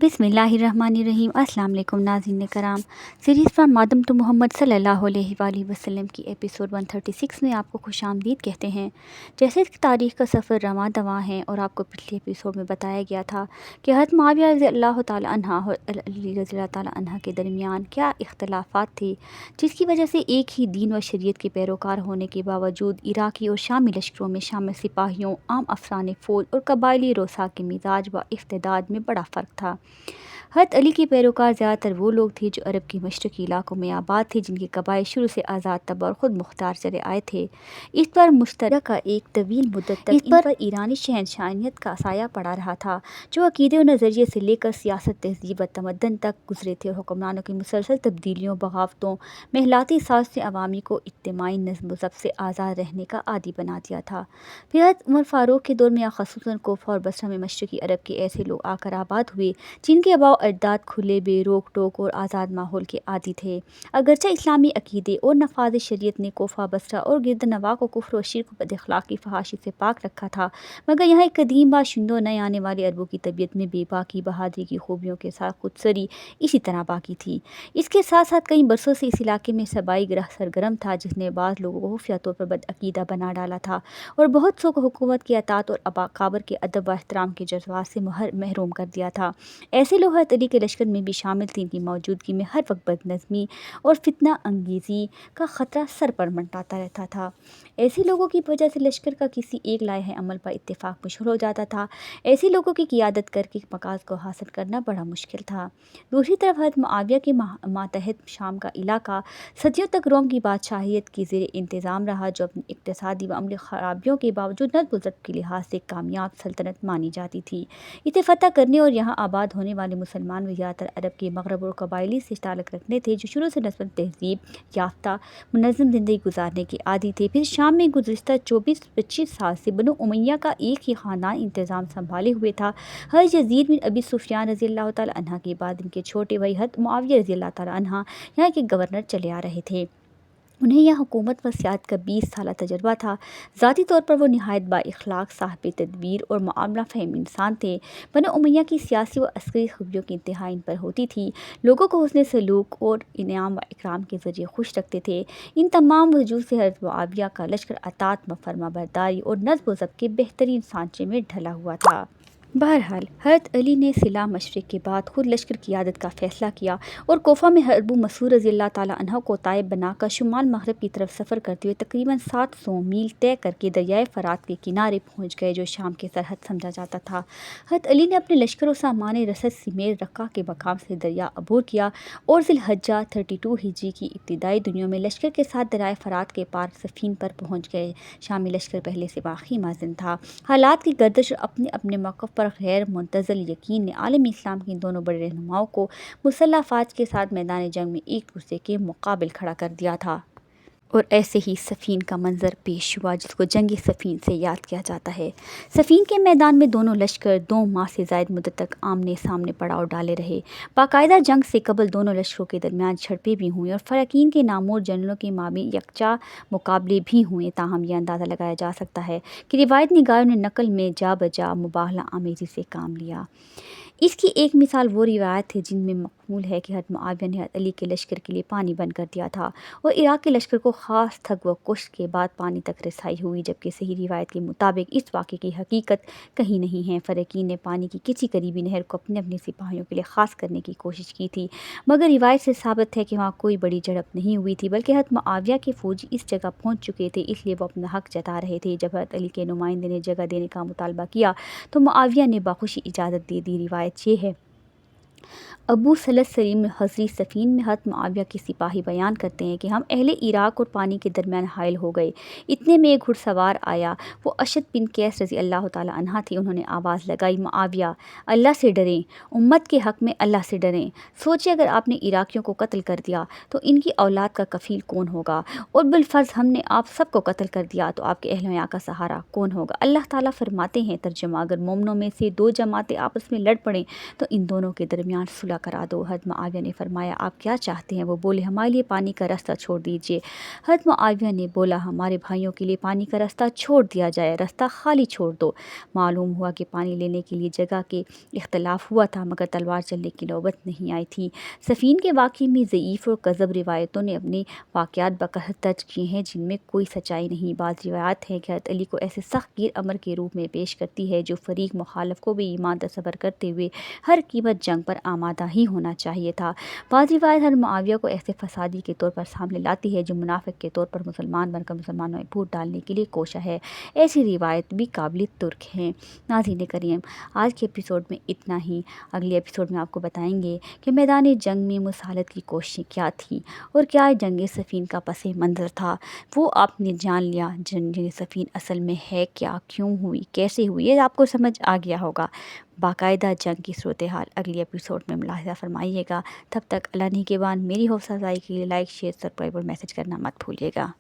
बिस्मिल्लाहिर्रहमानिर्रहीम। अस्सलाम वालेकुम नाज़रीन कराम। सीरीज़ फ्रॉम मादम टू मोहम्मद सल्लल्लाहु अलैहि वसल्लम की एपिसोड 136 में आपको खुशामदीद कहते हैं। जैसे कि तारीख़ का सफ़र रवां दवां है और आपको पिछले एपिसोड में बताया गया था कि हज़रत मुआविया रज़ियल्लाहु ताला अन्हा और अली रज़ियल्लाहु ताला अन्हा के दरमियान क्या इख्तलाफात थे, जिसकी वजह से एक ही दीन व शरीयत के पैरोकार होने के बावजूद इराक़ी और शामी लश्करों में शामिल सिपाहियों, आम अफसरान फ़ौज और कबायली रोसा के मिजाज व इस्तेदाद में बड़ा फ़र्क था। हज़रत अली के पैरोकार ज़्यादातर वो लोग थे जो अरब के मशरक़ी इलाकों में आबाद थे, जिनके कबाइल शुरू से आज़ाद तब और ख़ुद मुख्तार चले आए थे। इस पर मुश्तरक का एक तवील मुद्दत तक इन पर ईरानी शहनशाहियत का साया पड़ा रहा था, जो अक़ीदे और नज़रिए से लेकर सियासत, तहज़ीब व तमद्दन तक गुज़रे थे। और हुक्मरानों की मुसलसल तब्दीलियों, बग़ावतों, महलाती साज़ से अवामी को इज्तिमाई नज़्म व ज़ब्त से आज़ाद रहने का आदी बना दिया था। फिर हज़रत उमर फ़ारूक के दौर में ख़ुसूसन कोफ़ा और बसरा में मशरक़ी अरब के ऐसे लोग आकर आबाद हुए जिनके आबाओ अजदाद खुले, बेरोक टोक और आज़ाद माहौल के आदी थे। अगरचे इस्लामी अक़ीदे और नफाज़ शरीयत ने कोफ़ा, बसरा और गिरदनवाह को कुफ्र व शिर्क, बदअख़लाक़ी, फ़हाशी से पाक रखा था, मगर यहाँ एक कदीम बाशिंदों नए आने वाले अरबों की तबीयत में बेबाकी, बहादुरी की खूबियों के साथ खुदसरी इसी तरह बाकी थी। इसके साथ साथ कई बरसों से इस इलाके में सबाई ग्रह सरगर्म था, जिसने बाज़ लोगों को खुफिया तौर पर बदअक़ीदा बना डाला था और बहुत सौ को हुकूमत की अतात और अकाबर के अदब व एहतराम के जज्बात से महरूम कर दिया था। ऐसे लोग हज़रत अली के लश्कर में भी शामिल थे। इनकी मौजूदगी में हर वक्त बदनज़मी और फितना अंगेज़ी का ख़तरा सर पर मंडराता रहता था। ऐसे लोगों की वजह से लश्कर का किसी एक लाहे अमल पर इत्तेफाक मशहूर हो जाता था। ऐसे लोगों की क़ियादत करके मकासद को हासिल करना बड़ा मुश्किल था। दूसरी तरफ हज़रत मुआविया के मातहत शाम का इलाका सदियों तक रोम की बादशाहियत की ज़ेर इंतज़ाम रहा, जो अपनी इक़्तिसादी व अमली ख़राबियों के बावजूद नज़्म व ज़ब्त के लिहाज से कामयाब सल्तनत मानी जाती थी। इसे फ़तह करने और यहाँ आबाद होने वाले मुसलमान भी ज़्यादातर अरब के मग़रब और कबाइली से ताल्लुक़ रखने थे, जो शुरू से नस्बन तहज़ीब याफ्ता मुनज़्ज़म ज़िंदगी गुजारने के आदी थे। फिर शाम में गुज़िश्ता 24-25 साल से बनु उमय्या का एक ही ख़ानदान इंतज़ाम संभाले हुए था। हज़रत यज़ीद बिन अबी सुफ़ियान रज़ियल्लाहु ताला अन्हा के बाद इनके छोटे भाई हज़रत मुआविया रज़ियल्लाहु ताला अन्हा यहाँ के गवर्नर चले आ रहे थे। उन्हें यह हुकूमत व सियासत का 20 साला तजर्बा था। ज़ाती तौर पर वो नहायत बाइख़लाक़, साहिब तदबीर और मामला फ़हम इंसान थे। बनु उमय्या की सियासी व अस्करी खूबियों की इंतहा इन पर होती थी। लोगों को हुस्न सलूक और इनाम व इकराम के ज़रिए खुश रखते थे। इन तमाम वजूद से हज़रत मुआविया का लश्कर अतात, फरमाबरदारी और नज़्म व ज़ब्त के बेहतरीन सांचे में ढला हुआ था। बहरहाल हज़रत अली ने सिला मशरिक़ के बाद खुद लश्कर क़ियादत का फ़ैसला किया और कोफ़ा में अबू मसूद रज़ियल्लाहु ताला अन्हु को ताइब बनाकर शुमाल मग़रिब की तरफ सफ़र करते हुए तकरीबन 700 मील तय करके दरियाए फ़रात के किनारे पहुँच गए, जो शाम के सरहद समझा जाता था। हज़रत अली ने अपने लश्कर और सामान रसद समेत रक्का के मकाम से दरिया अबूर किया और ज़िलहज्जा 32 हिजरी की इब्तिदाई दिनों में लश्कर के साथ दरियाए फ़रात के पार सफ़ीन पर पहुँच गए। शामी लश्कर पहले से वाक़ई माज़िन था। हालात की गर्दिश और अपने अपने मौक़िफ़ पर गैर मुंतज़िल यकीन ने आलमी इस्लाम के इन दोनों बड़े रहनुमाओं को मुसल्लह फ़ौज के साथ मैदान जंग में एक दूसरे के मुक़ाबिल खड़ा कर दिया था। और ऐसे ही सफ़ीन का मंज़र पेश हुआ, जिसको जंगी सफ़ीन से याद किया जाता है। सफ़ीन के मैदान में दोनों लश्कर 2 माह से ज़ायद मुद्दत तक आमने सामने पड़ाव डाले रहे। बाकायदा जंग से कबल दोनों लश्करों के दरमियान झड़पें भी हुई और फ़रक़ीन के नामूर जनरलों के माबीन यकजा मुकाबले भी हुए। ताहम यह अंदाज़ा लगाया जा सकता है कि रिवायत निगारों ने नकल में जा बजा मुबाहला आमेज़ी से काम लिया। इसकी एक मिसाल वो रिवायत है जिनमें मक़बूल है कि हज़रत मुआविया ने अली के लश्कर के लिए पानी बंद कर दिया था और इराक़ के लश्कर को ख़ास थक व कुश्त के बाद पानी तक रसाई हुई, जबकि सही रिवायत के मुताबिक इस वाक़े की हकीकत कहीं नहीं है। फ़रक़ीन ने पानी की किसी करीबी नहर को अपने अपने सिपाहियों के लिए ख़ास करने की कोशिश की थी, मगर रिवायत से साबित है कि वहाँ कोई बड़ी झड़प नहीं हुई थी, बल्कि हज़रत मुआविया के फ़ौजी इस जगह पहुँच चुके थे, इसलिए वो अपना हक़ जता रहे थे। जब हज़रत अली के नुमाइंदे ने जगह देने का मुतालबा किया तो मुआविया ने बाखुशी इजाज़त दे दी। रिवायत ये है, अबू सलत सलीम हज़री सफ़ीन में हज़रत मुआविया के सिपाही बयान करते हैं कि हम अहले इराक़ और पानी के दरमियान हायल हो गए। इतने में एक घुड़सवार आया, वो अशद बिन कैस रज़ी अल्लाह ताला अन्हा थी। उन्होंने आवाज़ लगाई, मुआविया अल्लाह से डरें, उम्मत के हक़ में अल्लाह से डरें। सोचिए अगर आपने इराक़ियों को कत्ल कर दिया तो इनकी औलाद का कफ़ील कौन होगा, और बिलफ़र्ज़ हमने आप सब को कत्ल कर दिया तो आपके अहल वया का सहारा कौन होगा। अल्लाह ताला फरमाते हैं, तर्जुमा, अगर मोमिनों में से 2 जमातें आपस में लड़ पड़ें तो इन दोनों के दरमियान درمیان صلح کرا دو۔ حضرت معاویہ نے فرمایا آپ کیا چاہتے ہیں؟ وہ بولے ہمارے لیے پانی کا راستہ چھوڑ دیجیے۔ حضرت معاویہ نے بولا ہمارے بھائیوں کے لیے پانی کا راستہ چھوڑ دیا جائے، راستہ خالی چھوڑ دو۔ معلوم ہوا کہ پانی لینے کے لیے جگہ کے اختلاف ہوا تھا مگر تلوار چلنے کی نوبت نہیں آئی تھی۔ سفین کے واقعے میں ضعیف اور کذب روایتوں نے اپنے واقعات بکثرت درج کیے ہیں جن میں کوئی سچائی نہیں۔ بعض روایات ہیں کہ حضرت علی کو ایسے سخت گیر امر کے روپ میں پیش کرتی ہے جو فریق مخالف کو بھی ایمان تصور کرتے ہوئے ہر قیمت جنگ پر آمادہ ہی ہونا چاہیے تھا۔ بعض روایت حضرت معاویہ کو ایسے فسادی کے طور پر سامنے لاتی ہے جو منافق کے طور پر مسلمان بن کر مسلمانوں میں پھوٹ ڈالنے کے لیے کوشاں ہے۔ ایسی روایت بھی قابل ترک ہیں۔ ناظرین کریم، آج کے ایپیسوڈ میں اتنا ہی۔ اگلے ایپیسوڈ میں آپ کو بتائیں گے کہ میدان جنگ میں مسالت کی کوششیں کیا تھیں اور کیا جنگ صفین کا پس منظر تھا۔ وہ آپ نے جان لیا جنگ صفین اصل میں ہے کیا، کیوں ہوئی، کیسے ہوئی، یہ آپ کو سمجھ آ گیا ہوگا۔ باقاعدہ جنگ کی صورتحال اگلی ایپیسوڈ میں ملاحظہ فرمائیے گا۔ تب تک اللہ نگہبان۔ میری حوصلہ افزائی کے لیے لائک، شیئر، سبسکرائب اور میسج کرنا مت بھولیے گا۔